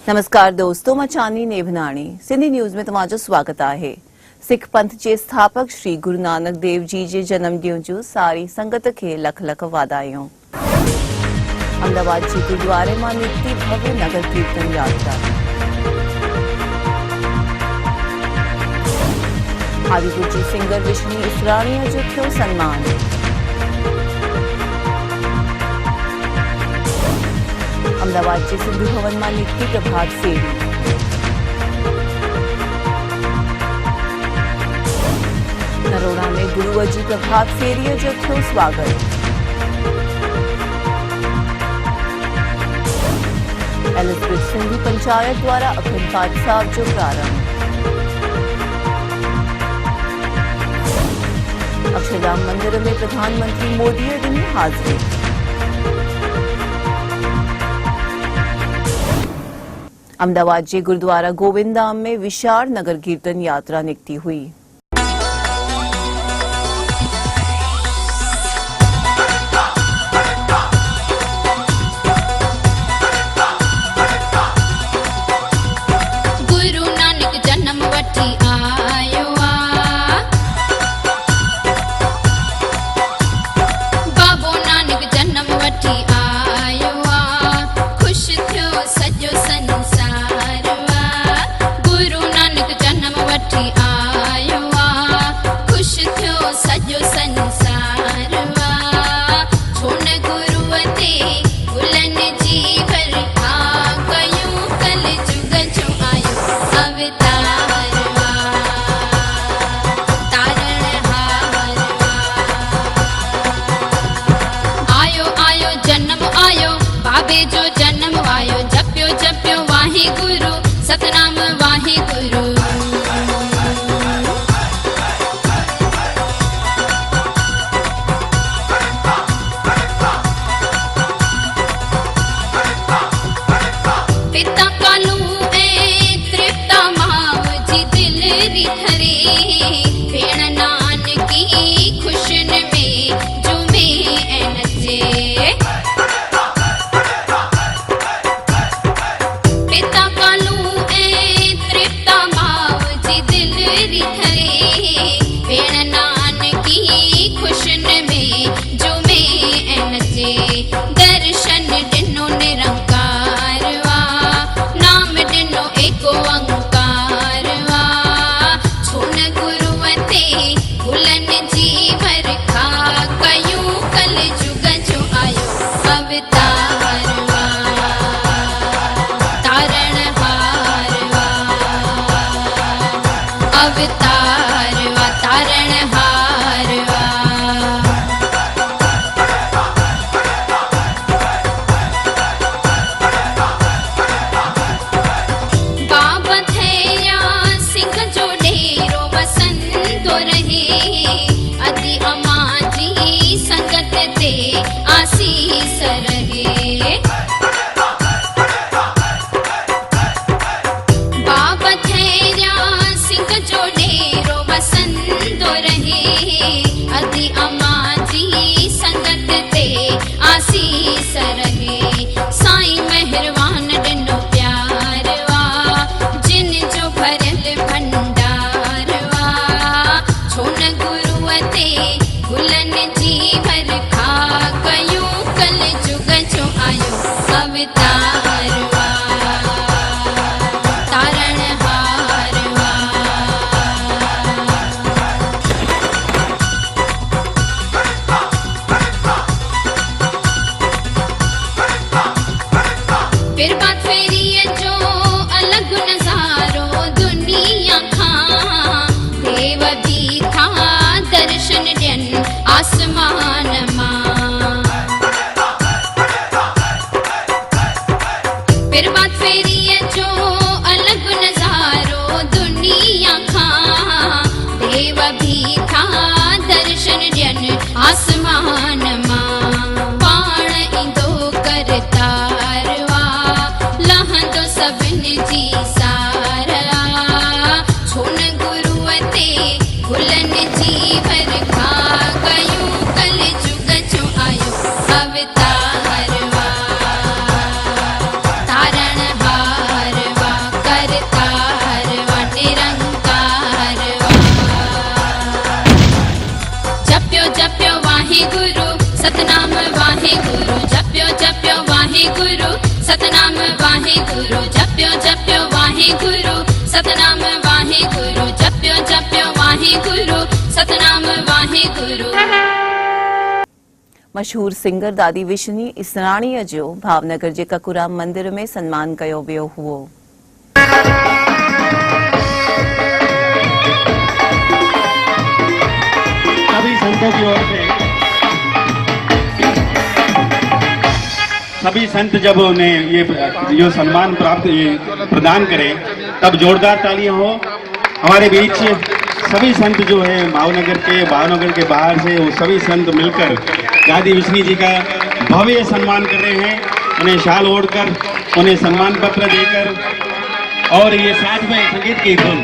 नमस्कार दोस्तों, मां चांदनी नेभनाणी सिंधी न्यूज़ में तव्हांजो स्वागत आहे। सिख पंथ जे स्थापक श्री गुरु नानक देव जी जे जन्म ॾींहं जूं सारी संगत खे लख लख वाधायूं। अहमदाबाद जे गुरुद्वारे मां निकिती भव्य नगर कीर्तन यात्रा। आदिपुर जी सिंगर विष्णु इसराणीअ जो थियो सन्मान। अहमदाबाद के सिंधु भवन में निकती प्रभात फेरी। नरोड़ा में गुरुअ जी प्रभात फेरी जो थियो स्वागत। एलिसब्रिज सिंधी पंचायत द्वारा अखंड पाठ साहब जो प्रारंभ। अक्षरधाम मंदिर में प्रधानमंत्री मोदी ॾिनी हाज़िरी। अहमदाबाद के गुरुद्वारा गोविंद धाम में विशाल नगर कीर्तन यात्रा निकती हुई। गुरु नानक जन्म वठी आयो बाबो नानक जन्म वठी आयो खुश थियो सजो संसार गुरु नानक जन्म वठी आयो खुश थियो सजो संसार छोन गुरु ते गुलन जी भरखा कयूं कल जुग जो आयो अवतार तारणहार आयो आयो जन्म आयो बाबे जो जन्म आयो जप्यो जप्यो वाहे गुरु सतनाम वाहे गुरु पिता कालू ए तृप्ता माव जी दिल रिथरे भेण नानकी खुशन में झूमे ऐं नचे पिता कालू ए तृप्ता माव जी दिल रिथरे भेण नानकी खुशन में झूमे ऐं नचे दर्शन ॾिनो निरंकार नाम ॾिनो एको अंकार छोन गुरुअ ते गुलन जी भरखा कयूं कल जुग जो आयो अवतार तारणहार अवतार तारणहार बाबा थैया सिंह जो ढेरो बसंतो रहे अति अमां जी संगत ते आसीस रहे बाबा थैया सिंह जो ढेरो बसंतो रहे अति अमां जी संगत ते आसीस रहे साईं मेहरबान ॾिनो प्यार जिन जो भरियल भंडार छोन गुरुअ ते गुलन जी भरखा कयूं कल जुग जो आयो अवतार तारणहार फिर बात फेरी जो अलग नजारो दुनिया खां देव भी खां दर्शन ॾियन आसमान मां फिर बात फेरी जो अलग नजारो दुनिया खां देव भी खां दर्शन ॾियन आसमान मां पाण ईंदो करतार लहंदो सभिनी जी सारा छोन गुरुअ ते गुलन जी भरखा कयूं कल जुग जो आयो अवतार तारणहार सतनाम वाहेगुरु जप्यो जप्यो वाहेगुरु सतनाम वाहेगुरु जप्यो जप्यो वाहेगुरु सतनाम वाहेगुरु। मशहूर सिंगर दादी विश्वनी इसराणीअ जो भावनगर जे ककुराम मंदिर में सन्मान कयो वियो हुओ। सभी संतों की ओर से सभी संत जब उन्हें ये सम्मान प्राप्त प्रदान करें तब जोरदार तालियां हो। हमारे बीच सभी संत जो है भावनगर के बाहर से वो सभी संत मिलकर दादी विष्णु जी का भव्य सम्मान कर रहे हैं। उन्हें शाल ओढ़कर उन्हें सम्मान पत्र देकर और ये साथ में संगीत की धुन।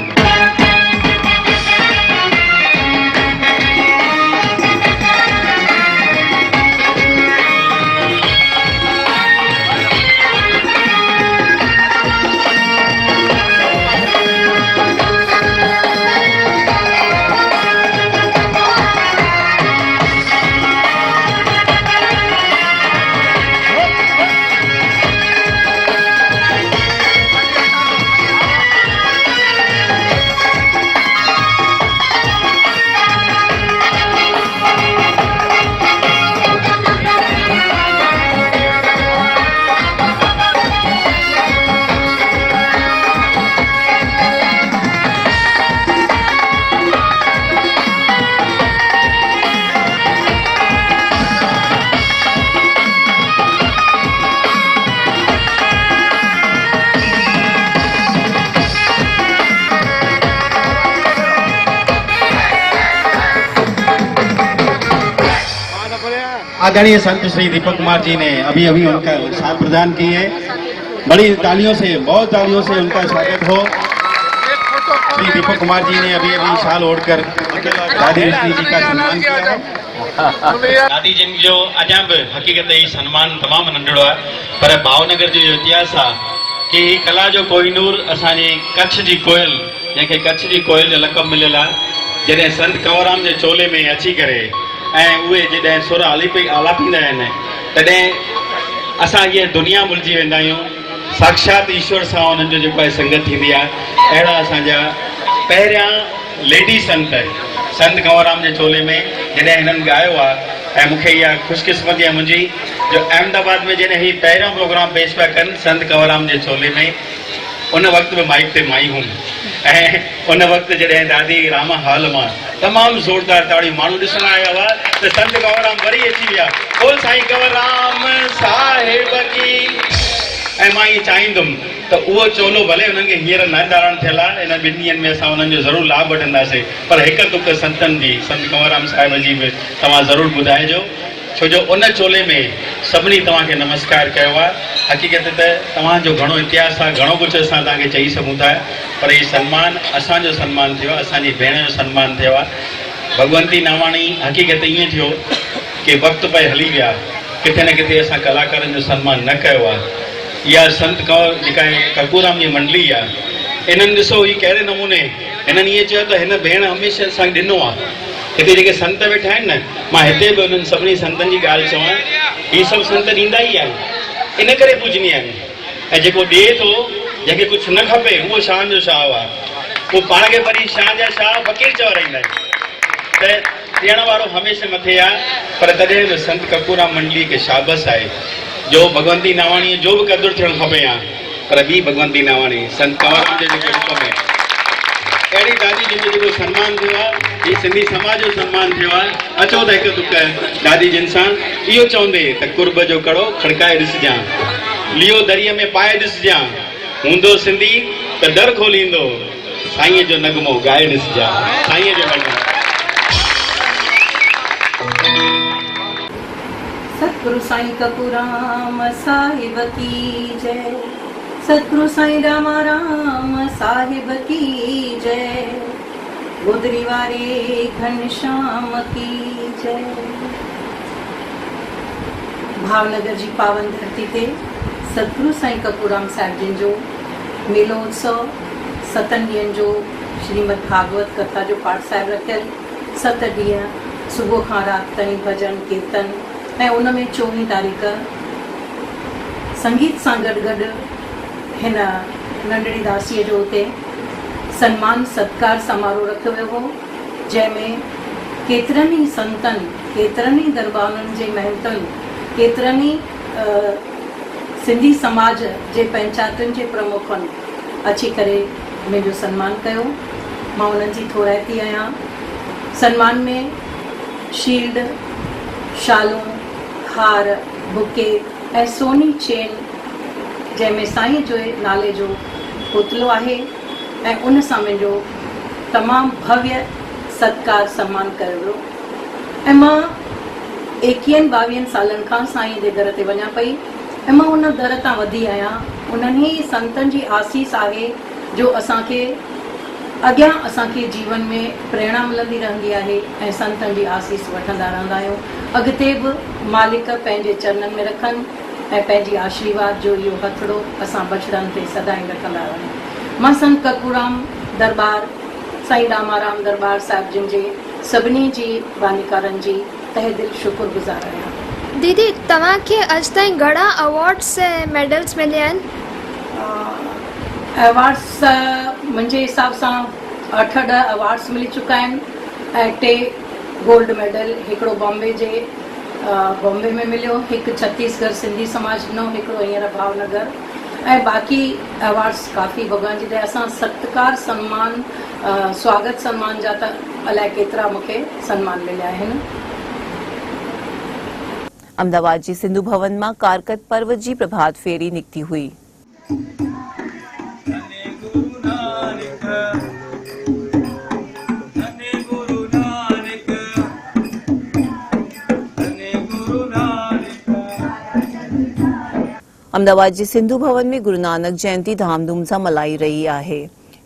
आदरणीय संत श्री दीपक कुमार जी ने अभी उनका शाल प्रदान की है। बड़ी तालियों से, बहुत तालियों से उनका स्वागत हो। श्री दीपक कुमार जी ने अभी शाल ओढ़कर दादी विष्णु जी का सम्मान किया है। दादी जिन जो अञा बि हक़ीक़त ही सम्मान तमामु नंढड़ो आहे, पर भावनगर जो इतिहास आहे कि ही कला जो कोहिनूर असांजे कच्छ जी कोयल, जंहिंखे कच्छ जी कोयल जो लक़ब मिलियल आहे, जॾहिं संत कंवरराम जे चोले में अची करे ऐं उहे जॾहिं सुर आलापींदा आहिनि तॾहिं असां इहे दुनिया भुलिजी वेंदा आहियूं। साक्षात ईश्वर सां उन्हनि जो जेको आहे संगत थींदी आहे। अहिड़ा असांजा पहिरियां लेडी संत कंवरराम जे चोले में जॾहिं हिननि ॻायो आहे ऐं मूंखे इहा ख़ुशकिस्मती आहे मुंहिंजी जो अहमदाबाद में जॾहिं ही पहिरियों प्रोग्राम पेश पिया कनि संत कंवरराम जे चोले में, उन वक़्तु बि माइक ते माई हुअमि ऐं उन वक़्तु जॾहिं दादी राम हॉल मां तमामु ज़ोरदार ताड़ी माण्हू ॾिसण आया हुआ त संत कंवरराम वरी अची विया। बोल साईं कंवरराम साहिब की। ऐं मां इहे चाहींदुमि त उहो चोलो भले हुननि खे हींअर न धारण थियल आहे, इन ॿिनि ॾींहंनि में असां हुननि जो ज़रूरु लाभ वठंदासीं, पर हिकु तुक संतनि जी, संत कंवरराम साहिब जी बि तव्हां ज़रूरु ॿुधाइजो, छो जो उन चोले में सभिनी तव्हांखे नमस्कार कयो आहे। हक़ीक़त त तव्हांजो घणो इतिहास आहे, घणो कुझु असां तव्हांखे चई सघूं था, पर हीउ सन्मान असांजो सन्मान थियो आहे, असांजी भेण जो सन्मान थियो आहे। भगवंती नावाणी हक़ीक़त ईअं थियो कि वक़्तु पए हली विया, किथे न किथे असां कलाकारनि जो सन्मान न कयो आहे। इहा संत कंवर जेका ककुराम जी मंडली आहे, इन्हनि ॾिसो ही कहिड़े नमूने हिननि इएं चयो त हिन भेण हमेशह असांखे ॾिनो आहे। हिते जेके संत वेठा आहिनि न, मां हिते बि उन्हनि सभिनी संतनि जी ॻाल्हि चवां, ही सभु संत ॾींदा ई आहिनि, इन करे पूजनी आहिनि। ऐं जेको ॾिए थो, जंहिंखे कुझु न खपे, उहो शान जो शाह आहे। उहो पाण खे वरी शाह जा शाह फ़क़ीर चवराईंदा आहिनि, त ॾियण वारो हमेशह मथे आहे। पर तॾहिं बि संत ककुराम मंडली खे शाबस आहे जो भगवंती नावाणीअ जो बि क़दुरु थियणु खपे हा, पर ॿी भगवंती नावाणी संत कंवरराम जे जेके रूप में अहिड़ी दादी जिन जो जेको सम्मान थियो आहे, हीउ सिंधी समाज जो सम्मान थियो आहे। अचो त हिकु तुक दादी जिन सां इहो चवंदे त कुर्ब जो कड़ो खड़काए ॾिसजां, लियो दरीअ में पाए ॾिसजां, हूंदो सिंधी त दर खोलींदो, साईंअ जो नगमो ॻाए ॾिसजां, साईंअ जो नगमो। सतगुरु साईं ककुराम साहिब की जय, सतगुरु साईं राम साहिब की जय, गोदरी वारे घनश्याम की जय। भावनगर जी पावन धरती ते सतगुरु साईं ककुराम साहिब जिन जो मेलो उत्सव 7 ॾींहंनि जो श्रीमद भागवत कथा जो पाठ साहिब रखियल। 7 ॾींहं सुबुह खां राति ताईं भॼन कीर्तन, ऐं उन में 24 तारीख़ संगीत सां गॾु गॾु हिन नंढड़ी दासीअ जो हुते सम्मान सत्कार समारोह रखियो वियो हो, जंहिंमें केतिरनि ई संतनि, केतिरनि ई दरबारनि जे महंतनि, केतिरनि ई सिंधी समाज जे पंचायतुनि जे प्रमुखनि अची करे मुंहिंजो सम्मान कयो। मां उन्हनि जी थोराइती आहियां। सम्मान में शील्ड, शालूं, हार, बुके ऐं सोनी चेन जंहिंमें साईं जो नाले जो पुतलो आहे ऐं उन सां मुंहिंजो तमामु भव्य सत्कार सम्मान कयो वियो। ऐं मां 21-22 सालनि खां साईं जे दर ते वञा पई ऐं मां उन दर तां वधी आहियां। उन्हनि ई संतनि जी आसीस आहे जो असांखे अॻियां असांखे जीवन में प्रेरणा मिलंदी रहंदी आहे ऐं संतनि जी आसीस वठंदा रहंदा आहियूं। अॻिते बि मालिक पंहिंजे चरणनि में रखनि ऐं पंहिंजी आशीर्वाद जो इहो हथड़ो असां बछड़नि ते सदाईं रखंदा रहूं। मां संत कपूराम दरबार, साईं दामाराम दरबार साहिब जिन जे सभिनी जी बानीकारनि जी तहे दिल शुक्रगुज़ार आहियां। दीदी, तव्हांखे अॼु ताईं घणा अवॉर्ड्स ऐं मेडल्स मिलिया आहिनि? अवॉर्ड्स मुंहिंजे हिसाब सां 8-10 अवॉर्ड्स मिली चुका आहिनि ऐं 2 गोल्ड मेडल, हिकिड़ो बॉम्बे में मिलियो, हिकु छत्तीसगढ़ सिंधी समाज ॾिनो, हिकिड़ो हींअर भावनगर, ऐं बाक़ी अवॉर्ड्स काफ़ी भॻवान जी दया सां सत्कार सम्मान, स्वागत सम्मान जा त अलाए केतिरा मूंखे सम्मान मिलिया आहिनि। अहमदाबाद जी सिंधु भवन में कारकत पर्व जी प्रभात फेरी निकती हुई। अहमदाबाद जी सिंधु भवन में गुरु नानक जयंती धामधूम सां मल्हाई रही आहे।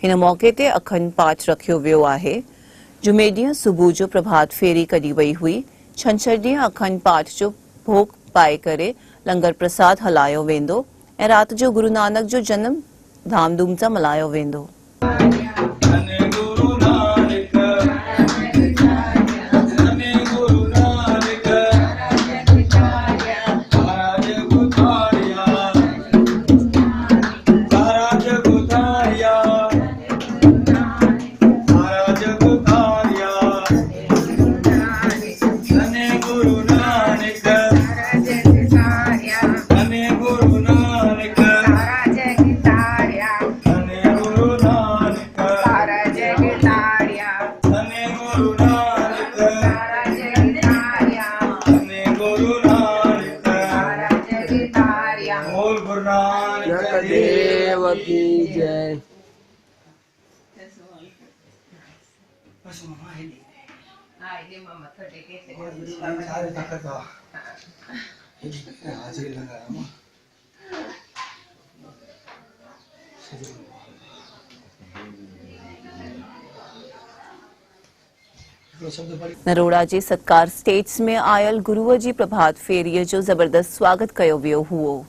हिन मौके ते अखंड पाठ रखियो वियो आहे। जुमे ॾींहुं सुबुह जो प्रभात फेरी कढी वई हुई। छंछर ॾींहुं अखंड पाठ जो भोग पाए करे लंगर प्रसाद हलायो वेंदो ऐं रात जो गुरु नानक जो जन्म धामधूम सां मल्हायो वेंदो। नरोड़ा जे सत्कार स्टेट्स में आयल गुरुअ जी प्रभात फेरीअ जो जबरदस्त स्वागत कयो वियो हुओ।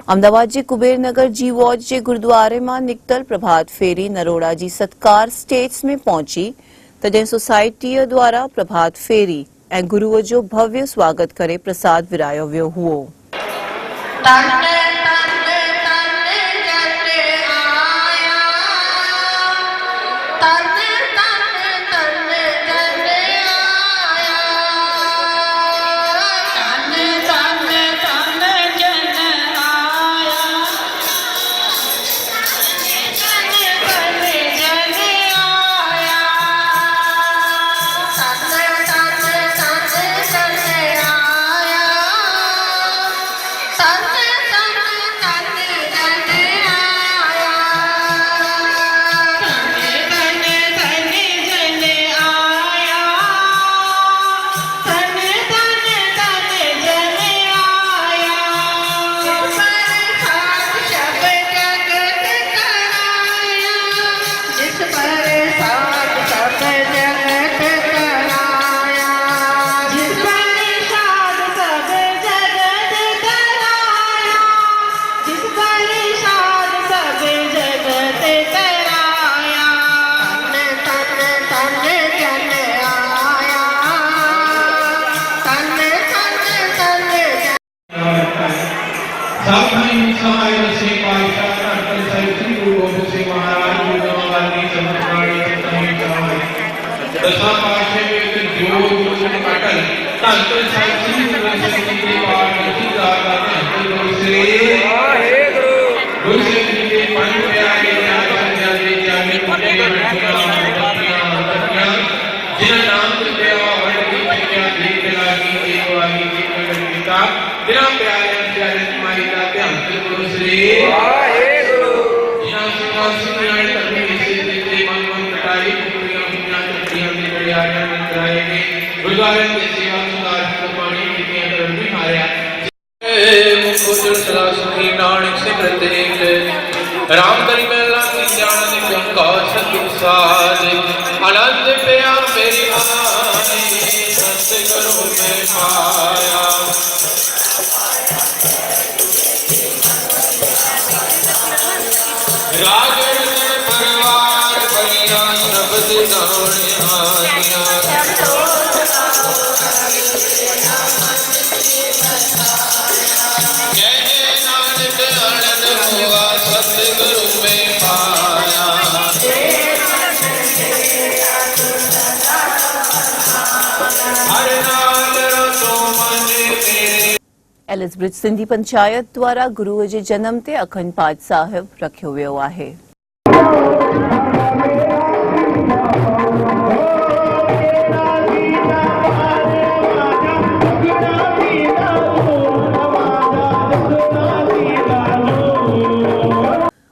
अहमदाबाद जे कुबेर नगर जी वॉच जे गुरुद्वारे मां निकतल प्रभात फेरी नरोड़ा जी सत्कार स्टेट्स में पहुंची तॾहिं सोसाइटीअ द्वारा प्रभात फेरी ऐं गुरुअ जो भव्य स्वागत करे प्रसाद विरायो वियो हुओ। सावधानी समाय सेवा शास्त्र साहिब श्री गुरु गोबिंद सिंह महाराज जी नमस्कार की चमत्कारी तमी चढ़ाए दशा पाशे में जो गुरु ने काटल तांत्र साहिब श्री गुरु गोबिंद सिंह जी के पाठ की दाता ने गुरु से गुरु से के पंच प्यारे आचार्य जी जाने पुण्य जिन नाम के वर्ड की क्या देख लागी एक वाली की गीता बिना प्यारे प्यारे तुम्हारी दाते हम गुरु श्री वाहेगुरु जिना सिंहासन में तभी से देते मन मन कटाई पुण्य पुण्य चक्रियां के बड़े आया कराएंगे गुरुद्वारे में सेवा सुधार कुर्बानी की अंदर भी मारिया मुकुट सदा सुखी नानक से प्रत्येक राम करी मेला की जान निकम का सतुर साज आनंद पिया मेरी माई सतगुरु में पाया राजन परिवार परिया शब्द गाने आनिया नानक आनंद हुआ सतगुरु में पाया हर नाल रतो मन मेरे એલિસબ્રિજ સિંધી પંચાયત દ્વારા ગુરુએ જે જન્મ તે અખંડ પાઠ સાહેબ રખ્યો વિયો आहे।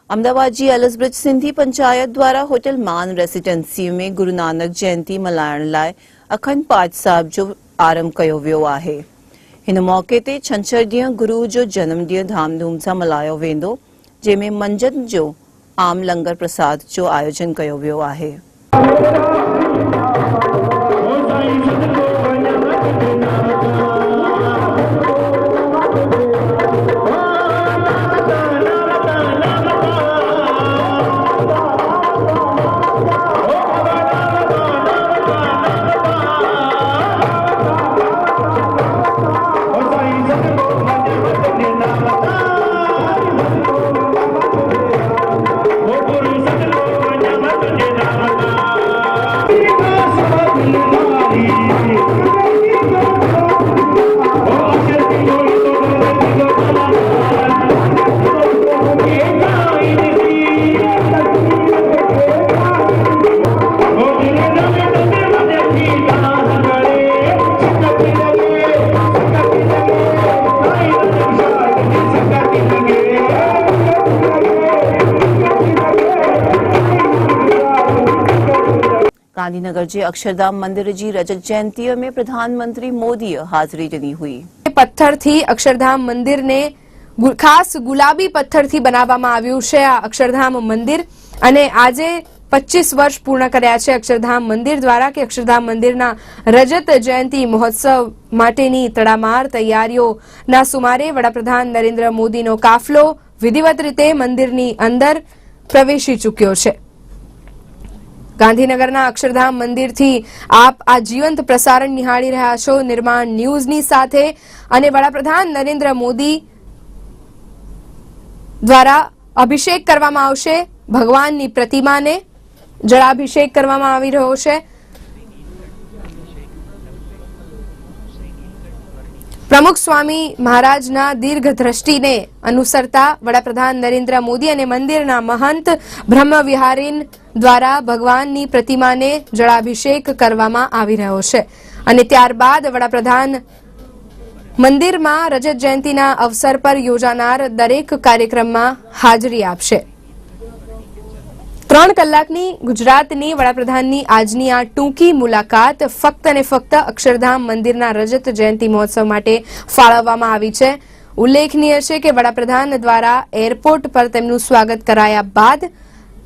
अहमदाबाद जी एलिसब्रिज सिंधी पंचायत द्वारा होटल मान रेसिडेंसी में गुरु नानक जयंती मल्हाइण लाइ अखंड पाठ साहिब जो आरंभ कयो वियो आहे। हिन मौके ते छंछर ॾींहुं गुरु जो जन्म ॾींहुं धामधूम सां मल्हायो वेंदो, जंहिंमें मंझंदि जो आम लंगर प्रसाद जो आयोजन कयो वियो आहे। गांधीनगर जे अक्षरधाम मंदिर जी रजत जयंती में प्रधानमंत्री मोदी हाजिरी ॾिनी हुई। पत्थर थी अक्षरधाम मंदिर ने खास गुलाबी पत्थर थी बनाववामां आव्युं छे। आ अक्षरधाम मंदिर अने आजे 25 वर्ष पूर्ण कर्या छे अक्षरधाम मंदिर द्वारा के अक्षरधाम मंदिरना रजत जयंती महोत्सव माटेनी तड़ामार तैयारीओना सुमारे वडाप्रधान नरेन्द्र मोदीनो काफलो विधिवत रीते मंदिरनी अंदर प्रवेशी चूक्यो छे। गांधीनगरना अक्षरधाम मंदिर थी आप आ जीवंत प्रसारण निहाળી રહ્યા છો નિર્માણ ન્યૂઝની સાથે અને વડાપ્રધાન નરેન્દ્ર મોદી દ્વારા અભિષેક કરવામાં આવશે ભગવાનની પ્રતિમાને જળાભિષેક કરવામાં આવી રહ્યો છે। प्रमुख स्वामी महाराजना दीर्घ दृष्टिने अनुसरता वडाप्रधान नरेन्द्र मोदी અને મંદિરના महंत ब्रह्मविहारीन द्वारा भगवाननी प्रतिमाने जलाभिषेक करवामां आवी रह्यो छे અને ત્યારબાદ वडाप्रधान મંદિરમાં रजत जयंतीना अवसर पर योजानार दरेक कार्यक्रममां हाजरी आपशे। 3 કલાકની ગુજરાતની વડાપ્રધાનની આજની આ ટૂંકી મુલાકાત ફક્ત અને ફક્ત અક્ષરધામ મંદિરના રજત જયંતિ મહોત્સવ માટે ફાળવવામાં આવી છે। ઉલ્લેખનીય છે કે વડાપ્રધાન દ્વારા એરપોર્ટ પર તેમનું સ્વાગત કરાયા બાદ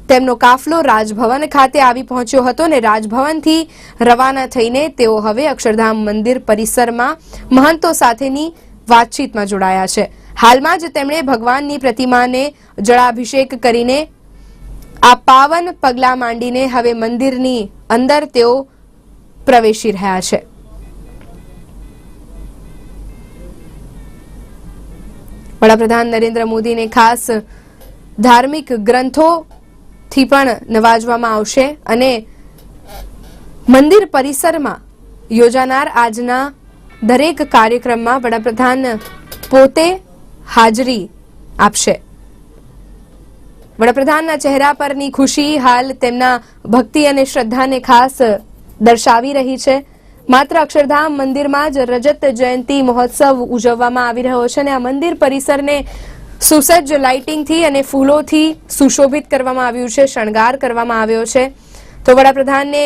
તેમનો કાફલો રાજભવન ખાતે આવી પહોંચ્યો હતો અને રાજભવનથી રવાના થઈને તેઓ હવે અક્ષરધામ મંદિર પરિસરમાં મહંતો સાથેની વાતચીતમાં જોડાયા છે। હાલમાં જ તેમણે ભગવાનની પ્રતિમાને જળાભિષેક કરીને आ पावन पगला मांडीने हवे मंदिरनी अंदर तेओ प्रवेशी रह्या छे। વડાપ્રધાન નરેન્દ્ર મોદીને ખાસ ધાર્મિક ગ્રંથોથી પણ નવાજવામાં આવશે અને મંદિર પરિસરમાં યોજાનાર આજના દરેક કાર્યક્રમમાં વડાપ્રધાન પોતે હાજરી આપશે. વડાપ્રધાનના ચહેરા પરની ખુશી હાલ તેમના ભક્તિ અને શ્રદ્ધાને ખાસ દર્શાવી રહી છે. માત્ર અક્ષરધામ મંદિરમાં જ રજત જયંતિ મહોત્સવ ઉજવવામાં આવી રહ્યો છે અને આ મંદિર પરિસરને સુસજ્જ લાઇટિંગથી અને ફૂલોથી સુશોભિત કરવામાં આવ્યું છે, શણગાર કરવામાં આવ્યો છે. તો વડાપ્રધાનને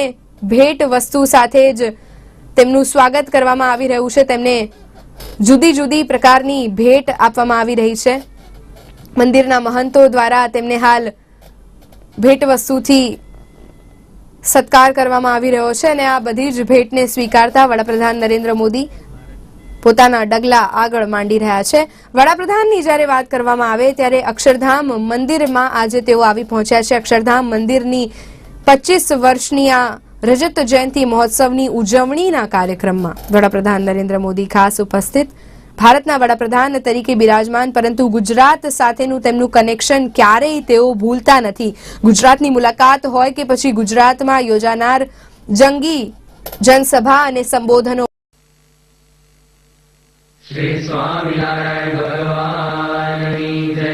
ભેટ વસ્તુ સાથે જ તેમનું સ્વાગત કરવામાં આવી રહ્યું છે. તેમને જુદી જુદી પ્રકારની ભેટ આપવામાં આવી રહી છે. મંદિરના મહંતો દ્વારા તેમને હાલ ભેટ વસ્તુથી સત્કાર કરવામાં આવી રહ્યો છે અને આ બધી જ ભેટને સ્વીકારતા વડાપ્રધાન નરેન્દ્ર મોદી પોતાના ડગલા આગળ માંડી રહ્યા છે. વડાપ્રધાનની જ્યારે વાત કરવામાં આવે ત્યારે અક્ષરધામ મંદિરમાં આજે તેઓ આવી પહોંચ્યા છે. અક્ષરધામ મંદિરની 25 વર્ષની આ રજત જયંતિ મહોત્સવની ઉજવણીના કાર્યક્રમમાં વડાપ્રધાન નરેન્દ્ર મોદી ખાસ ઉપસ્થિત. ભારતના વડાપ્રધાન તરીકે બિરાજમાન, પરંતુ ગુજરાત સાથેનું તેમનું કનેક્શન ક્યારેય તેઓ ભૂલતા નથી. ગુજરાતની મુલાકાત હોય કે પછી ગુજરાતમાં યોજાનાર જંગી જનસભા અને સંબોધનો. શ્રી સ્વામિનારાયણ ભગવાનની જય.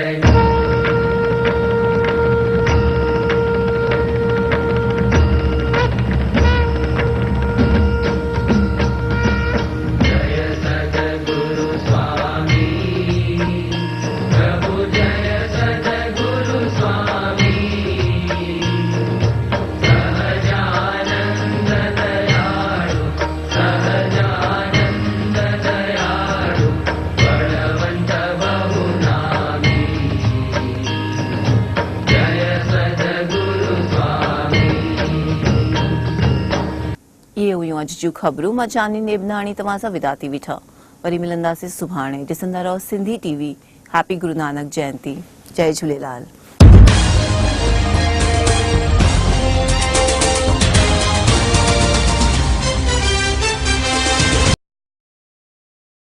ये हुई अजू खबरों में जानी नेबनाणी तमासा विदाती विठा वरी मिलंदा से सुभाणे ॾिसंदा रहो सिंधी टीवी. हैप्पी गुरु नानक जयंती. जय झूलेलाल.